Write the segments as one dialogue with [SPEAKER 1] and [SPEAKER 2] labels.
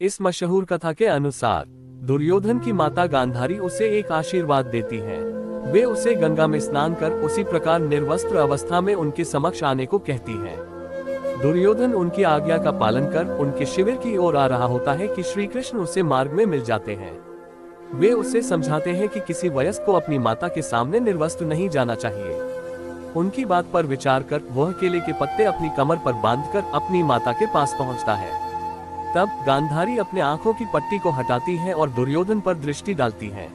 [SPEAKER 1] इस मशहूर कथा के अनुसार दुर्योधन की माता गांधारी उसे एक आशीर्वाद देती हैं। वे उसे गंगा में स्नान कर उसी प्रकार निर्वस्त्र अवस्था में उनके समक्ष आने को कहती हैं। दुर्योधन उनकी आज्ञा का पालन कर उनके शिविर की ओर आ रहा होता है कि श्री कृष्ण उसे मार्ग में मिल जाते हैं। वे उसे समझाते हैं कि किसी वयस्क को अपनी माता के सामने निर्वस्त्र नहीं जाना चाहिए। उनकी बात पर विचार कर वह केले के पत्ते अपनी कमर पर बांधकर अपनी माता के पास पहुंचता है। तब गांधारी अपने आंखों की पट्टी को हटाती है और दुर्योधन पर दृष्टि डालती है।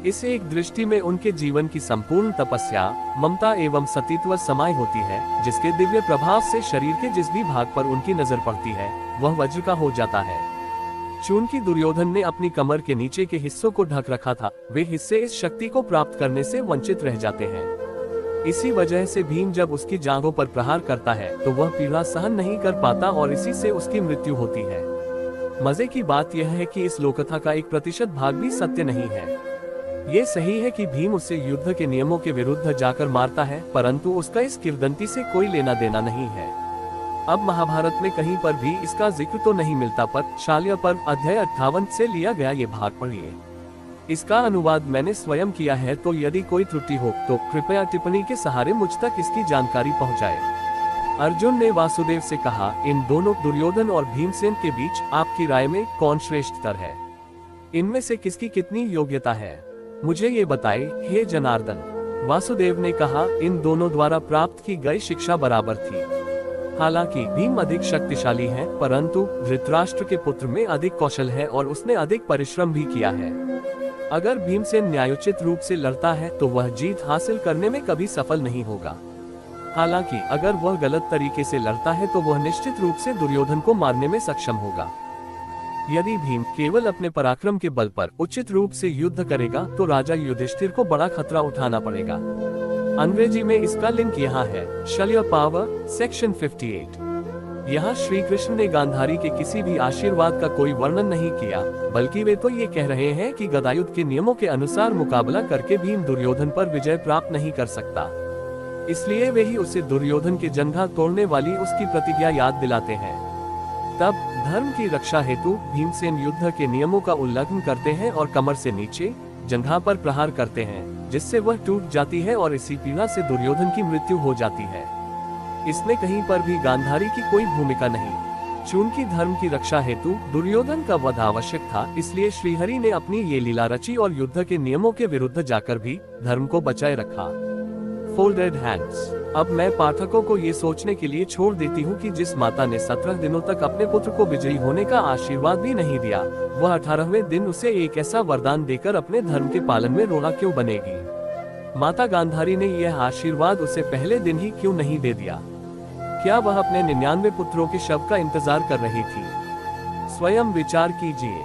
[SPEAKER 1] इस एक दृष्टि में उनके जीवन की संपूर्ण तपस्या, ममता एवं सतीत्व समाय होती है, जिसके दिव्य प्रभाव से शरीर के जिस भी भाग पर उनकी नजर पड़ती है वह वज्र का हो जाता है। चूंकि दुर्योधन ने अपनी कमर के नीचे के हिस्सों को ढक रखा था, वे हिस्से इस शक्ति को प्राप्त करने से वंचित रह जाते हैं। इसी वजह से भीम जब उसकी जांघों पर प्रहार करता है तो वह पीड़ा सहन नहीं कर पाता और इसी से उसकी मृत्यु होती है। मजे की बात यह है कि इस लोककथा का 1% भाग भी सत्य नहीं है। ये सही है कि भीम उसे युद्ध के नियमों के विरुद्ध जाकर मारता है, परंतु उसका इस किंवदंती से कोई लेना देना नहीं है। अब महाभारत में कहीं पर भी इसका जिक्र तो नहीं मिलता, पर शाल्य पर्व अध्याय 58 से लिया गया ये भाग पढ़िए। इसका अनुवाद मैंने स्वयं किया है, तो यदि कोई त्रुटि हो तो कृपया टिप्पणी के सहारे मुझ तक इसकी जानकारी पहुंचाए। अर्जुन ने वासुदेव से कहा, इन दोनों दुर्योधन और भीमसेन के बीच आपकी राय में कौन श्रेष्ठतर है? इनमें से किसकी कितनी योग्यता है, मुझे ये बताए हे जनार्दन। वासुदेव ने कहा, इन दोनों द्वारा प्राप्त की गई शिक्षा बराबर थी। हालांकि भीम अधिक शक्तिशाली है, परंतु धृतराष्ट्र के पुत्र में अधिक कौशल है और उसने अधिक परिश्रम भी किया है। अगर भीमसेन न्यायोचित रूप से लड़ता है तो वह जीत हासिल करने में कभी सफल नहीं होगा। हालांकि अगर वह गलत तरीके से लड़ता है तो वह निश्चित रूप से दुर्योधन को मारने में सक्षम होगा। यदि भीम केवल अपने पराक्रम के बल पर उचित रूप से युद्ध करेगा तो राजा युधिष्ठिर को बड़ा खतरा उठाना पड़ेगा। अंग्रेजी में इसका लिंक यहाँ है, शल्य पावर सेक्शन 58। यहाँ श्री कृष्ण ने गांधारी के किसी भी आशीर्वाद का कोई वर्णन नहीं किया, बल्कि वे तो ये कह रहे हैं कि गदायुद्ध के नियमों के अनुसार मुकाबला करके भीम दुर्योधन पर विजय प्राप्त नहीं कर सकता। इसलिए वे ही उसे दुर्योधन के जंघा तोड़ने वाली उसकी प्रतिज्ञा याद दिलाते हैं। तब धर्म की रक्षा हेतु भीमसेन युद्ध के नियमों का उल्लंघन करते हैं और कमर से नीचे जंघा पर प्रहार करते हैं, जिससे वह टूट जाती है और इसी पीड़ा से दुर्योधन की मृत्यु हो जाती है। इसमें कहीं पर भी गांधारी की कोई भूमिका नहीं। चूंकि धर्म की रक्षा हेतु दुर्योधन का वध आवश्यक था, इसलिए श्रीहरि ने अपनी ये लीला रची और युद्ध के नियमों के विरुद्ध जाकर भी धर्म को बचाए रखा। Folded hands. अब मैं पाठकों को ये सोचने के लिए छोड़ देती हूँ कि जिस माता ने 17 दिनों तक अपने पुत्र को विजयी होने का आशीर्वाद भी नहीं दिया, वह 18वें दिन उसे एक ऐसा वरदान देकर अपने धर्म के पालन में रोड़ा क्यों बनेगी? माता गांधारी ने यह आशीर्वाद उसे पहले दिन ही क्यों नहीं दे दिया? क्या वह अपने 99 पुत्रों के शव का इंतजार कर रही थी? स्वयं विचार कीजिए।